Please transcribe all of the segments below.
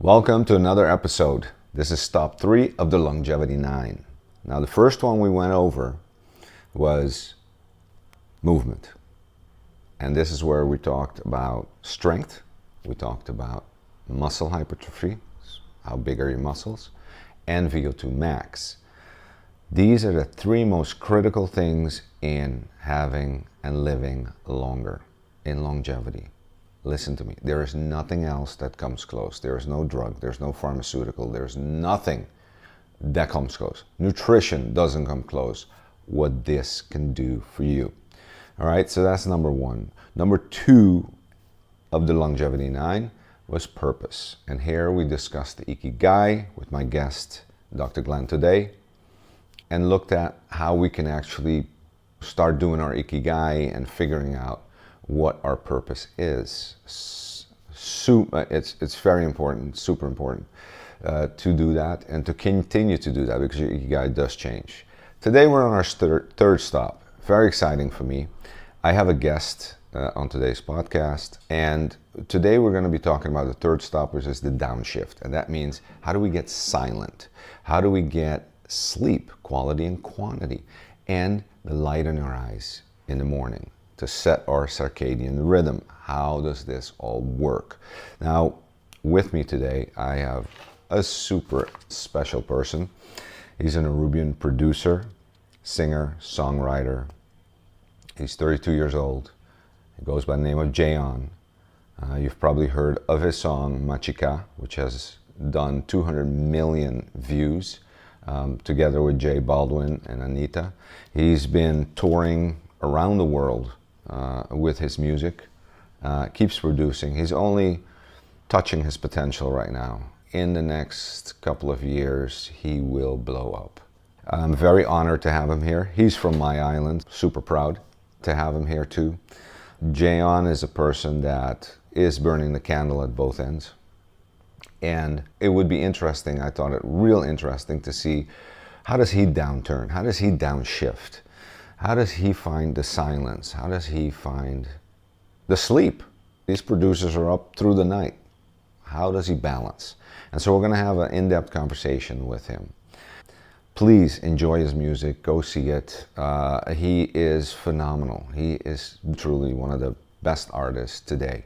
Welcome to another episode. This is stop 3 of the Longevity 9. Now the first one we went over was movement. And this is where we talked about strength. We talked about muscle hypertrophy, how big are your muscles, and VO2 max. These are the 3 most critical things in having and living longer, in longevity. Listen to me. There is nothing else that comes close. There is no drug. There's no pharmaceutical. There's nothing that comes close. Nutrition doesn't come close. What this can do for you. All right, so that's number 1. Number 2 of the Longevity 9 was purpose. And here we discussed the Ikigai with my guest, Dr. Glenn, today, and looked at how we can actually start doing our Ikigai and figuring out what our purpose is. It's very important, super important to do that and to continue to do that because your Ikigai does change. Today we're on our third stop. Very exciting for me. I have a guest on today's podcast, and today we're going to be talking about the third stop, which is the downshift. And that means, how do we get silent? How do we get sleep, quality and quantity, and the light in our eyes in the morning to set our circadian rhythm? How does this all work? Now, with me today, I have a super special person. He's an Aruban producer, singer, songwriter. He's 32 years old. He goes by the name of Jeon. You've probably heard of his song Machika, which has done 200 million views, together with J Baldwin and Anita. He's been touring around the world with his music, keeps producing. He's only touching his potential right now. In the next couple of years, he will blow up. I'm very honored to have him here. He's from my island, super proud to have him here too. Jeon is a person that is burning the candle at both ends. And it would be interesting, I thought it real interesting to see, how does he downturn? How does he downshift? How does he find the silence? How does he find the sleep? These producers are up through the night. How does he balance? And so we're going to have an in-depth conversation with him. Please enjoy his music. Go see it. He is phenomenal. He is truly one of the best artists today.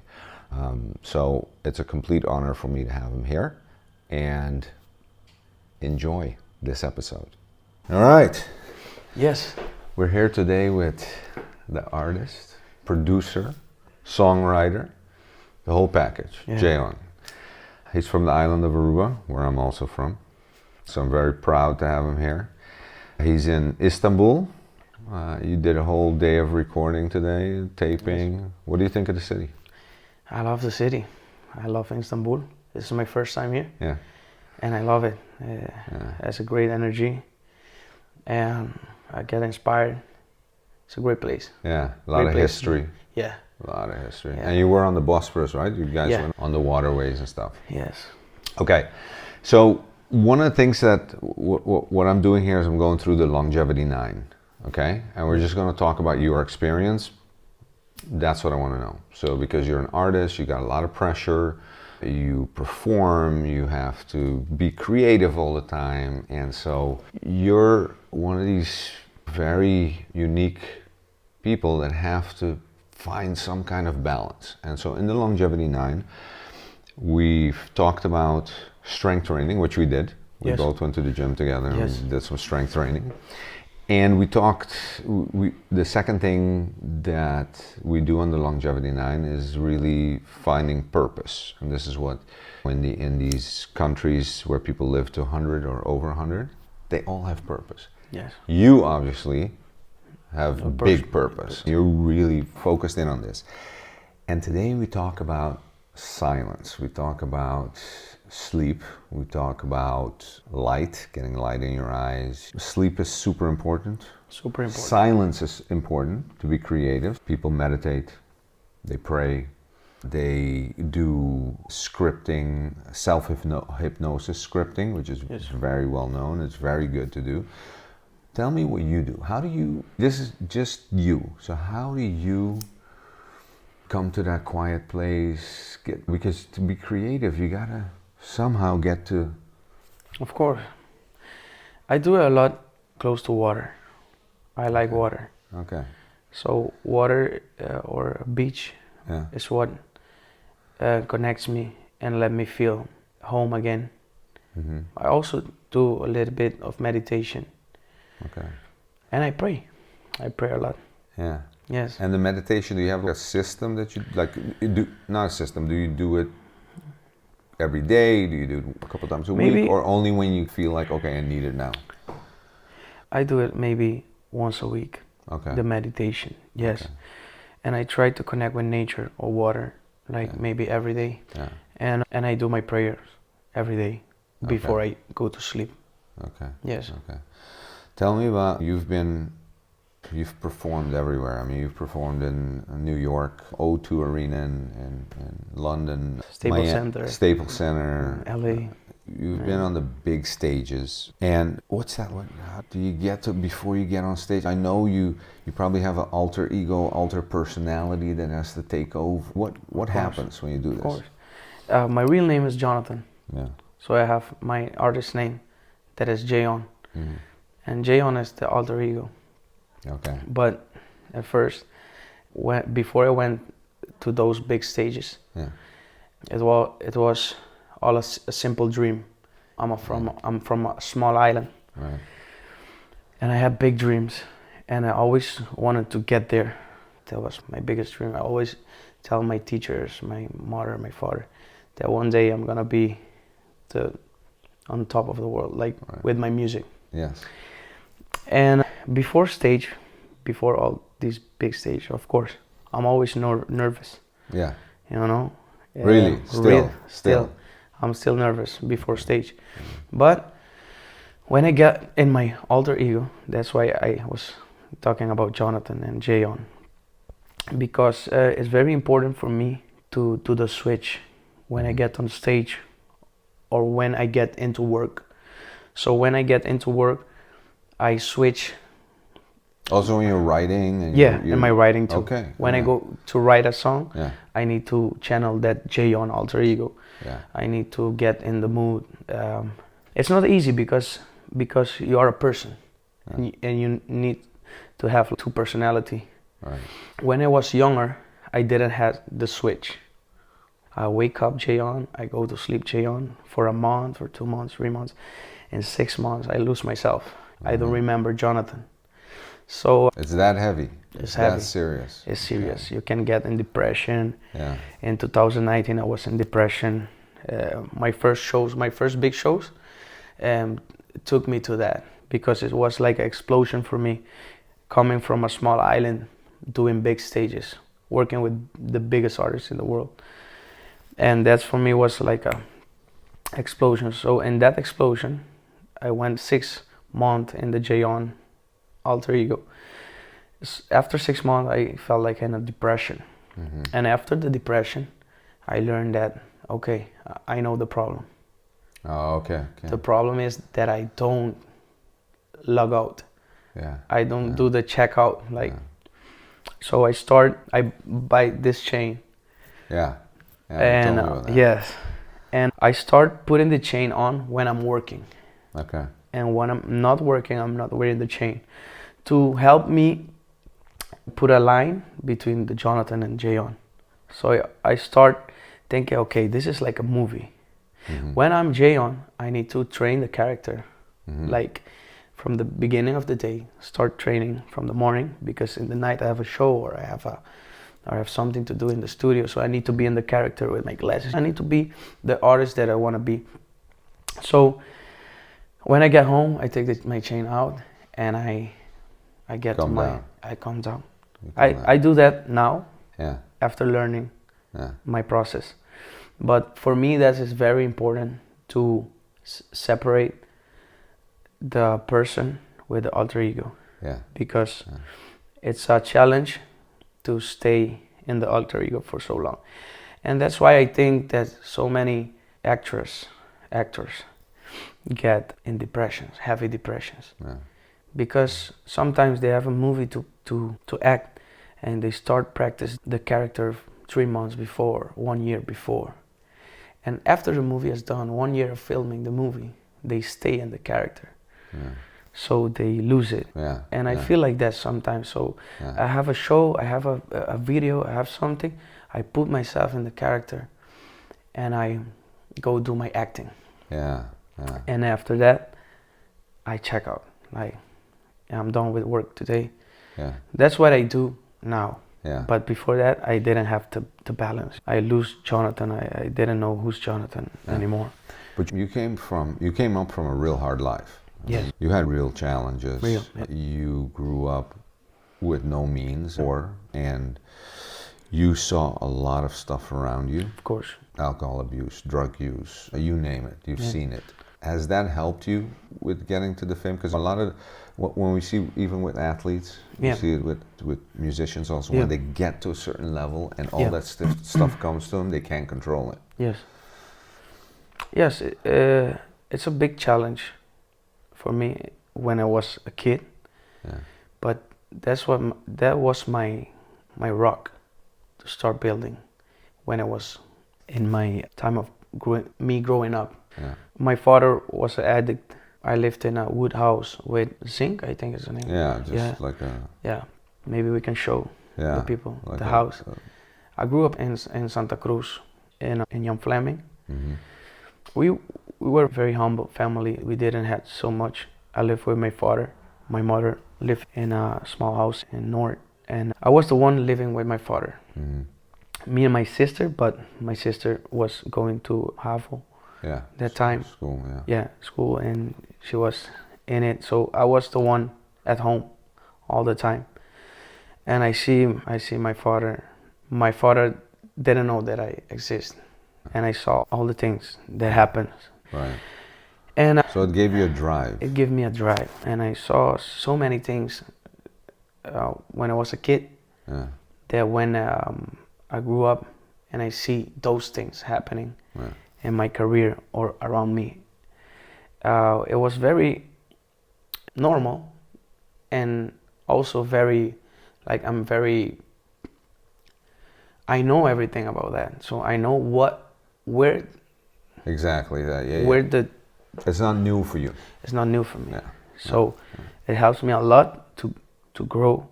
So it's a complete honor for me to have him here. And enjoy this episode. All right. Yes. We're here today with the artist, producer, songwriter, the whole package, Yeah. Jeon. He's from the island of Aruba, where I'm also from. So I'm very proud to have him here. He's in Istanbul. You did a whole day of recording today, taping. Yes. What do you think of the city? I love the city. I love Istanbul. This is my first time here. Yeah. And I love it. It's a great energy. And I get inspired. It's a great place. Yeah, a lot of history. Yeah. A lot of history. Yeah. And you were on the Bosphorus, right? You guys Yeah. went on the waterways and stuff. Yes. Okay, so one of the things that what I'm doing here is I'm going through the Longevity 9, okay? And we're just going to talk about your experience. That's what I want to know. So because you're an artist, you got a lot of pressure, you perform, you have to be creative all the time. And so you're one of these very unique people that have to find some kind of balance. And so in the Longevity 9, we've talked about strength training, which we did. We Yes. both went to the gym together and Yes. we did some strength training. And we talked, the second thing that we do on the Longevity 9 is really finding purpose. And this is what, in these countries where people live to 100 or over 100, they all have purpose. Yes. You obviously have a big personal purpose. You're really focused in on this. And today we talk about silence. We talk about sleep. We talk about light, getting light in your eyes. Sleep is super important. Super important. Silence is important to be creative. People meditate, they pray, they do scripting, self-hypnosis scripting, which is Yes. very well known. It's very good to do. Tell me what you do. How do you, this is just you, so how do you come to that quiet place? Because to be creative, you gotta somehow get to... Of course. I do it a lot close to water. I like water. Okay. So water or a beach Yeah. is what connects me and let me feel home again. Mm-hmm. I also do a little bit of meditation. Okay. And I pray. I pray a lot. Yeah. Yes. And the meditation, do you have a system that you like? You do not a system. Do you do it every day? Do you do it a couple times a week, or only when you feel like, okay, I need it now? I do it maybe once a week. Okay. The meditation, yes. Okay. And I try to connect with nature or water, like maybe every day. Yeah. And I do my prayers every day before I go to sleep. Okay. Yes. Okay. Tell me about, you've performed everywhere. I mean, you've performed in New York, O2 Arena in London, Staples Center, LA. You've been on the big stages. And what's that? How do you get to, before you get on stage? I know you probably have an alter ego, alter personality that has to take over. What happens when you do this? Of course. My real name is Jonathan. Yeah. So I have my artist name, that is Jeon. Mm-hmm. And Jeon is the alter ego. Okay. But at first, before I went to those big stages, it was all a simple dream. I'm from a small island, right. And I had big dreams, and I always wanted to get there. That was my biggest dream. I always tell my teachers, my mother, my father, that one day I'm gonna be on top of the world, like with my music. Yes. And before all these big stage, of course, I'm always nervous. Yeah. You know. Really? Still. I'm still nervous before stage. But when I get in my alter ego, that's why I was talking about Jonathan and Jeon, because it's very important for me to do the switch when I get on stage or when I get into work. So when I get into work, I switch. Also when you're writing? And in my writing too. Okay. When I go to write a song, yeah. I need to channel that Jeon alter ego. Yeah. I need to get in the mood. It's not easy because you are a person, and you need to have two personality. Right. When I was younger, I didn't have the switch. I wake up Jeon, I go to sleep Jeon for a month or 2 months, 3 months. In 6 months, I lose myself. I don't remember Jonathan. So it's that heavy. It's heavy. That serious. It's serious. Okay. You can get in depression. Yeah. In 2019, I was in depression. My first big shows, took me to that because it was like an explosion for me, coming from a small island, doing big stages, working with the biggest artists in the world, and that for me was like a explosion. So in that explosion, I went 6 months in the Jeon alter ego. After 6 months, I felt like in a depression. Mm-hmm. And after the depression, I learned that, okay, I know the problem. Oh, okay. The problem is that I don't log out. Yeah. I don't do the checkout. So I buy this chain. Yeah. And yes. And I start putting the chain on when I'm working. Okay. And when I'm not working, I'm not wearing the chain, to help me put a line between the Jonathan and Jeon. So I start thinking, okay, this is like a movie. Mm-hmm. When I'm Jeon, I need to train the character, like from the beginning of the day. Start training from the morning, because in the night I have a show or I have something to do in the studio. So I need to be in the character with my glasses. I need to be the artist that I want to be. So when I get home, I take my chain out and I calm down. I do that now. Yeah. After learning my process. But for me, that is very important to separate the person with the alter ego. Yeah. Because it's a challenge to stay in the alter ego for so long. And that's why I think that so many actors get in depressions, heavy depressions. Yeah. Because sometimes they have a movie to act, and they start practice the character 3 months before, 1 year before. And after the movie is done, 1 year of filming the movie, they stay in the character. Yeah. So they lose it. Yeah. And I yeah. feel like that sometimes. So Yeah. I have a show, I have a video, I have something. I put myself in the character and I go do my acting. Yeah. Yeah. And after that, I check out. Like, I'm done with work today. Yeah. That's what I do now. Yeah. But before that, I didn't have to balance. I lose Jonathan. I didn't know who's Jonathan anymore. But you came up from a real hard life. Yes. You had real challenges. Real, yeah. You grew up with no means, and you saw a lot of stuff around you. Of course. Alcohol abuse, drug use, you name it. You've seen it. Has that helped you with getting to the fame? Because a lot of when we see, even with athletes, we see it with musicians also, when they get to a certain level and all that stuff comes to them, they can't control it. Yes. Yes, it's a big challenge for me when I was a kid. Yeah. But that was my rock to start building when I was in my time of growing up. Yeah. My father was an addict. I lived in a wood house with zinc, I think is the name. Yeah, just like a... Yeah, maybe we can show the people like the house. I grew up in Santa Cruz, in Jan Fleming. Mm-hmm. We were a very humble family. We didn't have so much. I lived with my father. My mother lived in a small house in North, and I was the one living with my father. Mm-hmm. Me and my sister, but my sister was going to HAVO that time. School, School, and she was in it. So I was the one at home all the time. And I see my father. My father didn't know that I exist, and I saw all the things that happened. Right. And so it gave you a drive. It gave me a drive, and I saw so many things when I was a kid. Yeah. That when I grew up and I see those things happening in my career or around me, it was very normal, and also very, like, I know everything about that, so I know where exactly that. Where it's not new for you. It's not new for me. Yeah. So it helps me a lot to grow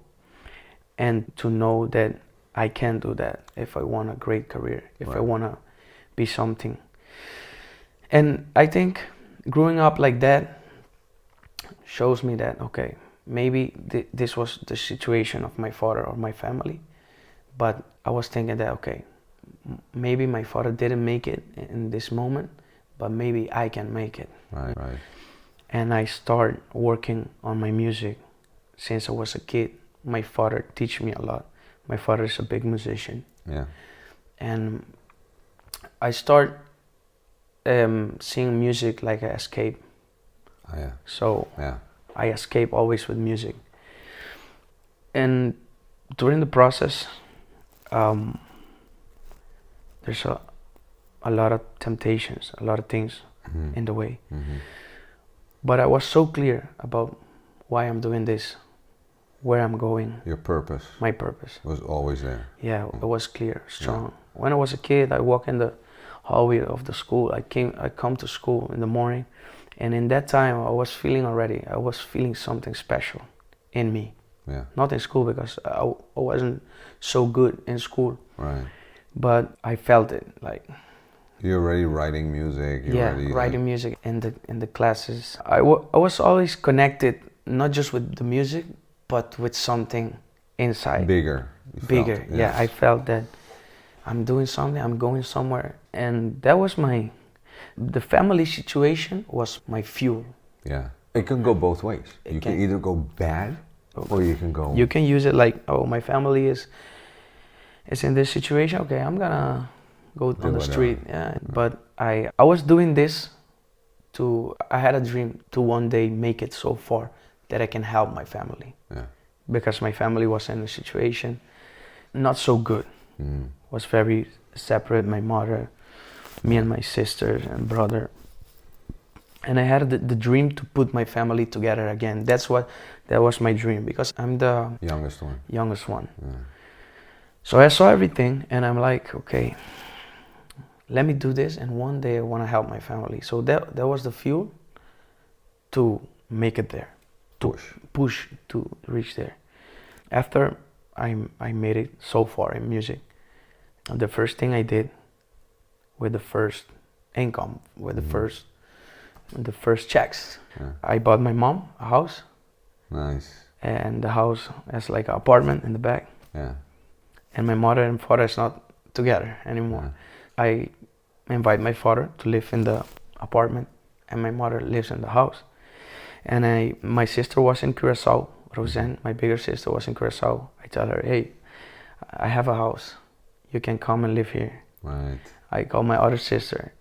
and to know that I can do that if I want a great career, if I want to be something. And I think growing up like that shows me that, okay, maybe this was the situation of my father or my family, but I was thinking that, okay, maybe my father didn't make it in this moment, but maybe I can make it. Right. And I start working on my music since I was a kid. My father teach me a lot. My father is a big musician. Yeah. And I start seeing music like an escape. Oh, yeah. So I escape always with music. And during the process, there's a lot of temptations, a lot of things in the way. Mm-hmm. But I was so clear about why I'm doing this, where I'm going. Your purpose. My purpose. Was always there. Yeah, it was clear, strong. Yeah. When I was a kid, I walk in the hallway of the school. I come to school in the morning, and in that time I was feeling something special in me. Yeah. Not in school, because I wasn't so good in school. Right. But I felt it, like. You're already writing music. Writing music in the classes. I was always connected, not just with the music, but with something inside. Bigger. Bigger. Yes. Yeah, I felt that I'm doing something, I'm going somewhere. And that was the family situation was my fuel. Yeah. It can go both ways. You can either go bad or you can go... You can use it like, oh, my family is in this situation, okay, I'm gonna go on the street. Yeah. But I was doing this I had a dream to one day make it so far that I can help my family. Yeah. Because my family was in a situation not so good. Mm. Was very separate, my mother, me and my sister and brother. And I had the dream to put my family together again. That was my dream, because I'm the youngest one. Yeah. So I saw everything and I'm like, okay, let me do this, and one day I want to help my family. So that was the fuel to make it there, to push to reach there. After I made it so far in music, the first thing I did with the first income, with the first checks, I bought my mom a house. Nice. And the house has like an apartment in the back. Yeah. And my mother and father is not together anymore. I invite my father to live in the apartment, and my mother lives in the house. And my sister was in Curacao, Roseanne, my bigger sister was in Curacao. I tell her, hey, I have a house. You can come and live here. Right. I call my other sister.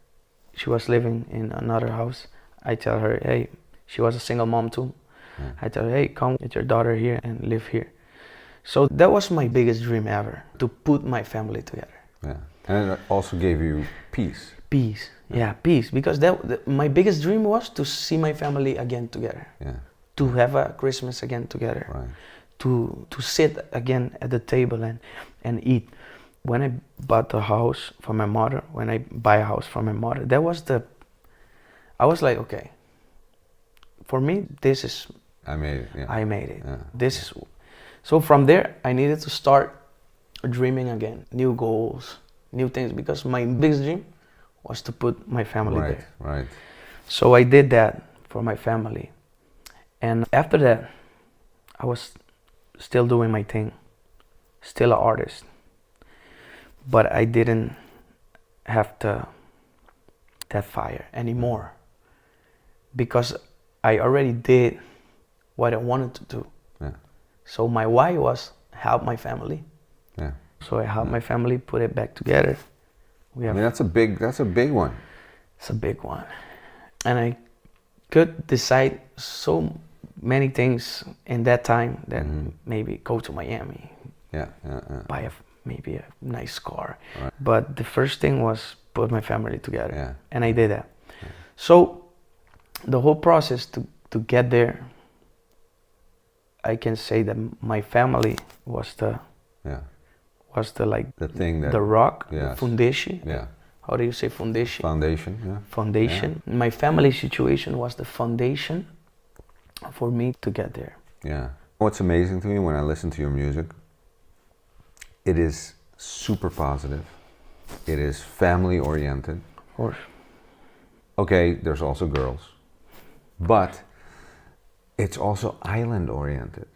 She was living in another house. I tell her, hey, she was a single mom too. I tell her, hey, come with your daughter here and live here. So that was my biggest dream ever, to put my family together. Yeah. And it also gave you peace. Peace. Yeah, peace. Because my biggest dream was to see my family again together. Yeah. To have a Christmas again together. Right. To sit again at the table and eat. When I bought a house for my mother, when I buy a house for my mother, I was like, okay, for me, this is... I made it. Yeah. I made it. Yeah. So from there, I needed to start dreaming again, new goals, new things, because my biggest dream was to put my family there. Right. So I did that for my family. And after that, I was still doing my thing, still an artist. But I didn't have that fire anymore, because I already did what I wanted to do. Yeah. So my why was help my family. Yeah. So I helped my family put it back together. I mean, that's a big one. It's a big one. And I could decide so many things in that time that maybe go to Miami. Yeah. Buy maybe a nice car. Right. But the first thing was put my family together. Yeah. And I did that. Yeah. So the whole process to get there, I can say that my family was the thing that the rock, yes. the foundation. Yeah. How do you say foundation? Foundation, yeah. Foundation. Yeah. My family situation was the foundation for me to get there. Yeah. What's amazing to me when I listen to your music, it is super positive. It is family oriented. Of course. Okay, there's also girls, but it's also island oriented.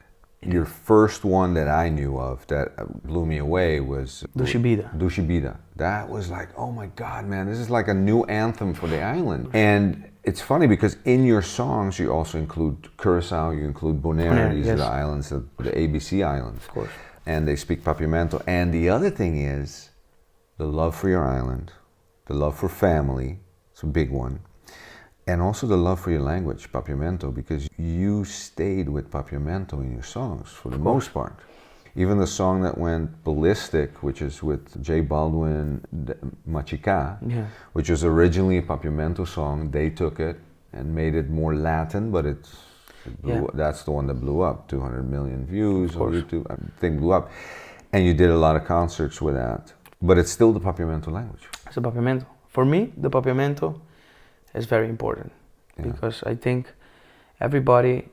Your first one that I knew of that blew me away was Dushibida. That was like, oh my God, man, this is like a new anthem for the island. And it's funny because in your songs you also include Curacao, you include Bonaire, these are the islands, the ABC islands. Of course. And they speak Papiamento. And the other thing is the love for your island, the love for family, it's a big one. And also the love for your language, Papiamento, because you stayed with Papiamento in your songs for the most part. Even the song that went ballistic, which is with J Baldwin, Machica, which was originally a Papiamento song, they took it and made it more Latin, but that's the one that blew up, 200 million views on YouTube, thing blew up. And you did a lot of concerts with that, but it's still the Papiamento language. It's the Papiamento. For me, the Papiamento is very important because I think everybody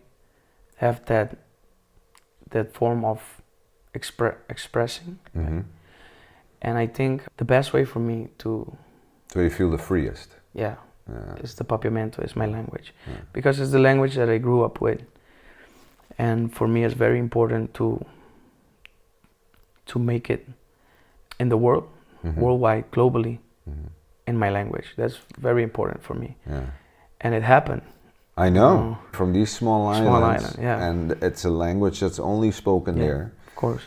have that form of expressing, and I think the best way for me to you feel the freest. Is the Papiamento, is my language, because it's the language that I grew up with, and for me it's very important to make it in the world, worldwide, globally. In my language. That's very important for me. And it happened. I know. From these small islands. And it's a language that's only spoken there. Of course.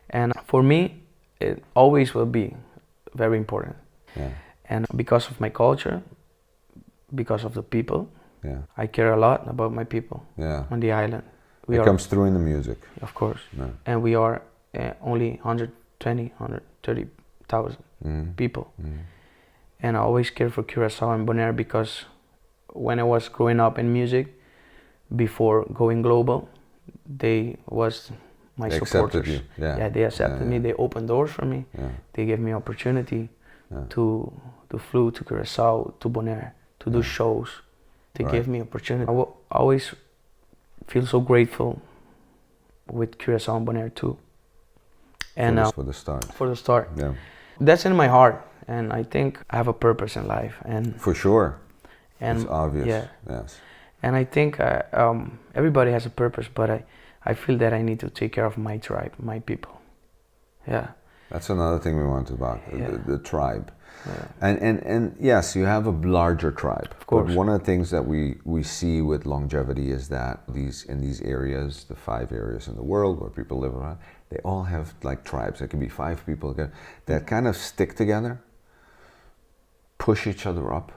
And for me, it always will be very important. And because of my culture, because of the people, I care a lot about my people on the island. It comes through in the music. Of course. And we are only 120, 130,000 people. And I always care for Curacao and Bonaire because when I was growing up in music, before going global, they was my supporters. Accepted you. They accepted me. They opened doors for me. They gave me opportunity to flew to Curacao, to Bonaire, to do shows. They gave me opportunity. I always feel so grateful with Curacao and Bonaire too. And for the start. For the start. Yeah. That's in my heart, and I think I have a purpose in life. And for sure. And it's obvious. Yeah. Yes. And I think everybody has a purpose, but I feel that I need to take care of my tribe, my people. Yeah. That's another thing we want to talk about, the tribe. Yeah. And yes, you have a larger tribe. Of course. But one of the things that we see with longevity is that in these areas, the 5 areas in the world where people live around, they all have like tribes. There can be 5 people that kind of stick together, push each other up,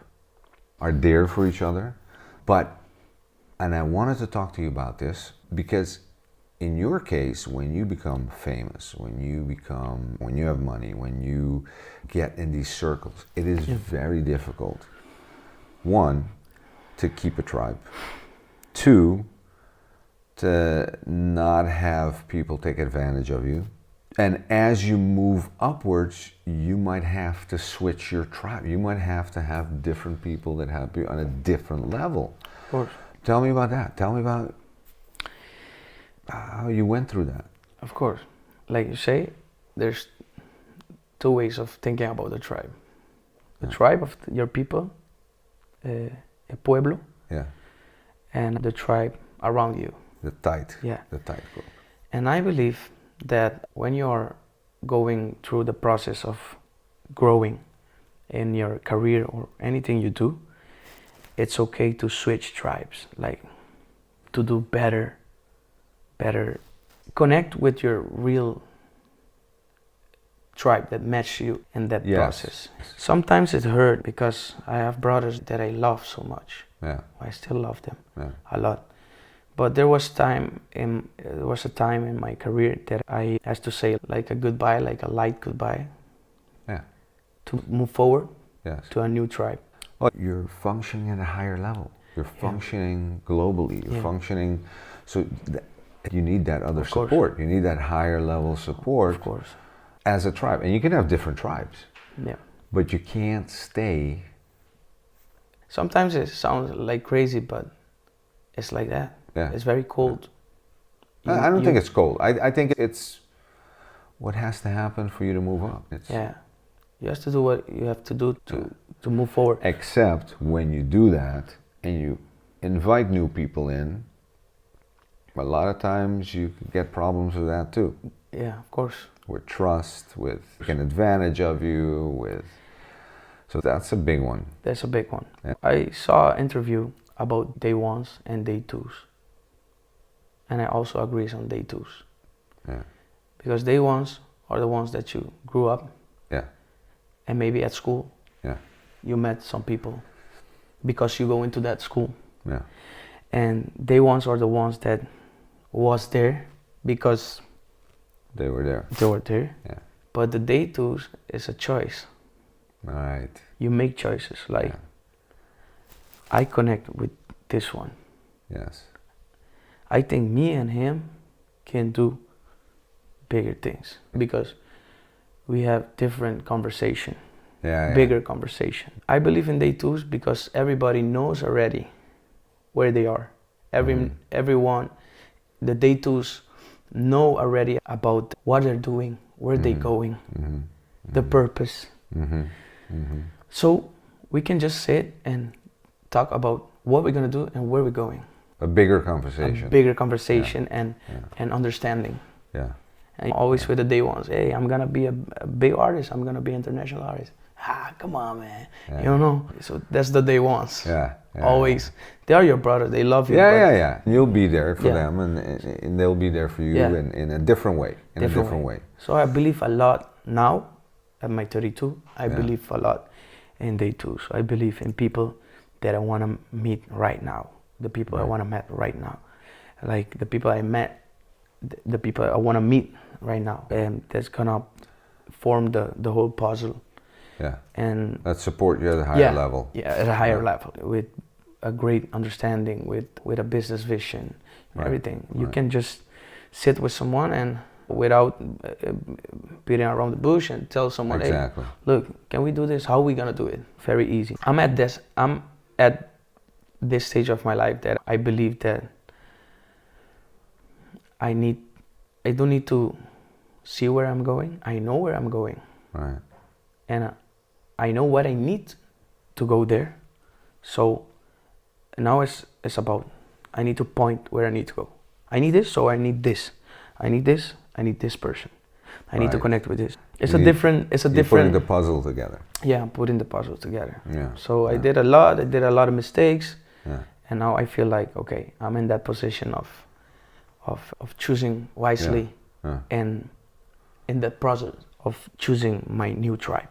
are there for each other. And I wanted to talk to you about this because in your case, when you become famous, when you have money, when you get in these circles, it is very difficult. 1, to keep a tribe. 2, to not have people take advantage of you. And as you move upwards, you might have to switch your tribe. You might have to have different people that have you on a different level. Of course. Tell me about that. Tell me about how you went through that. Of course. Like you say, there's 2 ways of thinking about the tribe. The tribe of your people, el pueblo, and the tribe around you. The tight group. And I believe that when you're going through the process of growing in your career or anything you do, it's okay to switch tribes, like to do better. Connect with your real tribe that matches you in that process. Sometimes it hurt because I have brothers that I love so much. Yeah. I still love them a lot. But there was a time in my career that I had to say like a goodbye, like a light goodbye. Yeah. To move forward to a new tribe. Well, you're functioning at a higher level. You're functioning globally. You're functioning, so you need that other support. You need that higher level support. Of course. As a tribe, and you can have different tribes. Yeah. But you can't stay. Sometimes it sounds like crazy, but it's like that. Yeah. It's very cold. I don't think it's cold. I think it's what has to happen for you to move up. You have to do what you have to do to move forward. Except when you do that and you invite new people in, a lot of times you can get problems with that too. Yeah, of course. With trust, with taking advantage of you, so that's a big one. That's a big one. Yeah. I saw an interview about day 1s and day 2s. And I also agree on day 2s. Yeah. Because day 1s are the ones that you grew up. Yeah. And maybe at school. Yeah. You met some people because you go into that school. Yeah. And day 1s are the ones that was there because they were there. Yeah. But the day 2s is a choice. Right. You make choices. Like I connect with this one. Yes. I think me and him can do bigger things because we have different conversation. Bigger conversation. I believe in day 2s because everybody knows already where they are. Everyone, the day 2s know already about what they're doing, where they're going, the purpose. So we can just sit and talk about what we're gonna do and where we're going. A bigger conversation. And understanding. Yeah. And always with the day 1s, hey, I'm gonna be a big artist, I'm gonna be an international artist. Come on, man. You know? So that's the day 1s. Always. They are your brothers, they love you. Yeah. You'll be there for them and they'll be there for you in a different way. So I believe a lot now, at my 32, I believe a lot in day 2. So I believe in people that I want to meet right now. The people I want to meet right now. Like the people I met, the people I want to meet right now. And that's gonna form the whole puzzle. Yeah. And that support you at a higher level. Yeah, at a higher level, with a great understanding, with a business vision, everything. You can just sit with someone and without beating around the bush and tell someone, Exactly. hey, look, can we do this? How are we gonna do it? Very easy. I'm at this stage of my life that I believe that I don't need to see where I'm going. I know where I'm going. Right. And I know what I need to go there. So now it's about, I need to point where I need to go. I need this, so I need this. I need this, I need this person. I need to Right. connect with this. It's You're a different. putting the puzzle together. Yeah, I'm putting the puzzle together. Yeah. So Yeah. I did a lot of mistakes. Yeah. And now I feel like, okay, I'm in that position of choosing wisely. Yeah. And in that process of choosing my new tribe.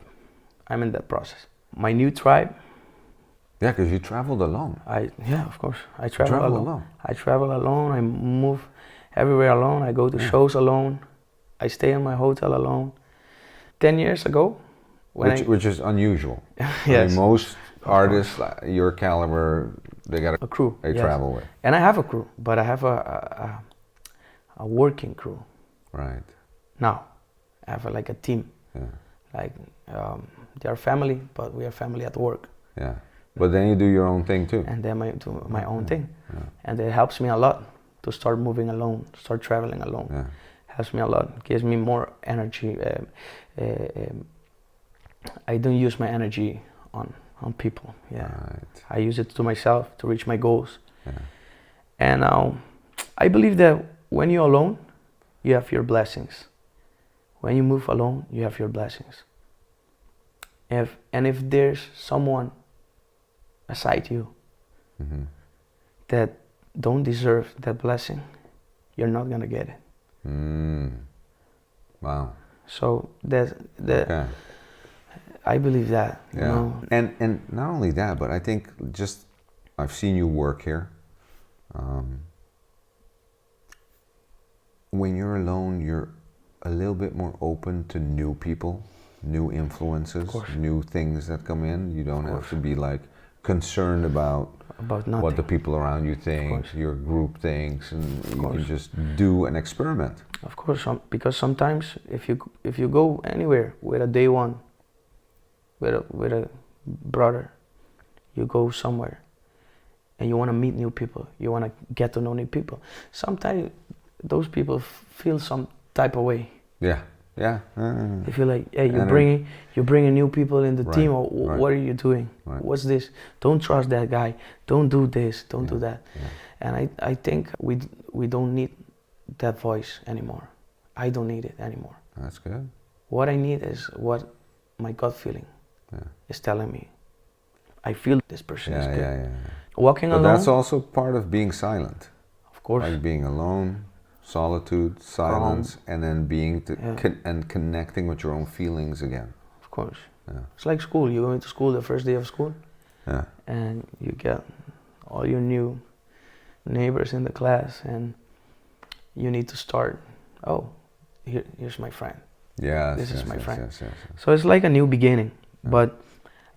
I'm in that process. My new tribe. Yeah, because you traveled alone. Of course. I travel alone. I travel alone. I move everywhere alone. I go to shows alone. I stay in my hotel alone. 10 years ago, Which is unusual. Yes. I mean, most artists your caliber, they got a crew. they yes. travel with. And I have a crew, but I have a working crew. Right. Now, I have like a team. Yeah. Like they are family, but we are family at work. Yeah. But then you do your own thing too. And then I do my own thing. Yeah. And it helps me a lot to start moving alone, start traveling alone. Yeah. Helps me a lot, gives me more energy. I don't use my energy on people. Yeah, Right. I use it to myself to reach my goals. Yeah. And I believe that when you're alone, you have your blessings. When you move alone, you have your blessings. If there's someone beside you that don't deserve that blessing, you're not gonna get it. Wow. So Okay. I believe that. You Yeah. know? And not only that, but I think just I've seen you work here. When you're alone, you're a little bit more open to new people, new influences, new things that come in. You don't have to be like concerned about nothing. what the people around you think, your group thinks, and you can just do an experiment. Of course, because sometimes if you go anywhere with a day one, with a brother, you go somewhere, and you want to meet new people, you want to get to know new people. Sometimes those people feel some type of way. Yeah, yeah. They feel like, hey, you're bringing new people in the team. Or what are you doing? Right. What's this? Don't trust that guy. Don't do this. Don't do that. Yeah. And I think we don't need that voice anymore. I don't need it anymore. That's good. What I need is what my gut feeling is telling me. I feel this person is good. Yeah. Walking But alone. that's also part of being silent. Of course. Like being alone, solitude, silence, and then being and connecting with your own feelings again. Of course. Yeah. It's like school. You go into school the first day of school. Yeah. And you get all your new neighbors in the class, and you need to start. Oh, here's my friend. Yes. This is my friend. Yes. So it's like a new beginning. But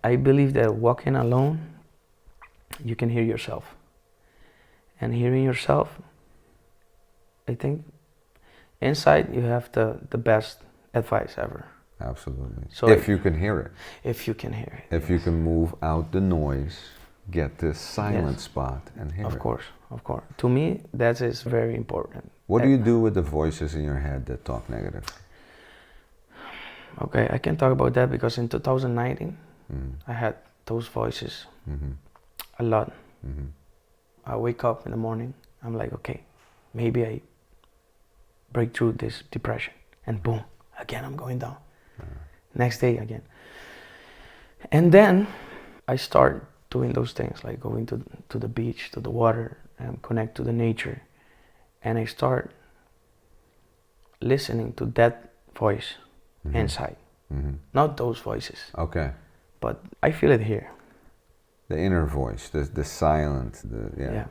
I believe that walking alone, you can hear yourself. And hearing yourself, I think inside you have the best advice ever. Absolutely. So if you can hear it. If you can hear it. If you can move out the noise, get the silent spot and hear it. Of course. To me, that is very important. What do you do with the voices in your head that talk negative? Okay, I can talk about that because in 2019, I had those voices a lot. I wake up in the morning, I'm like, okay, maybe I break through this depression, and boom, again I'm going down. Next day again. And then I start doing those things, like going to the beach, to the water, and connect to the nature. And I start listening to that voice inside. Not those voices. Okay. But I feel it here. The inner voice, the silent, Yeah.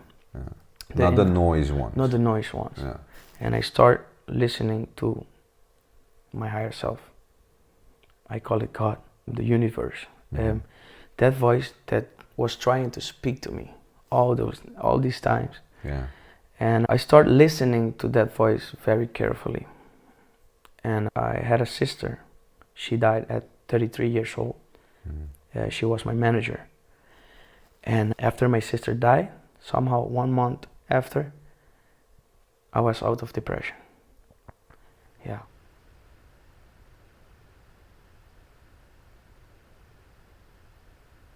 Not the noise ones. Not the noise ones. Yeah. And I start listening to my higher self. I call it God, the universe. That voice that was trying to speak to me all these times. Yeah. And I start listening to that voice very carefully. And I had a sister. She died at 33 years old. She was my manager. And after my sister died, somehow 1 month after, I was out of depression.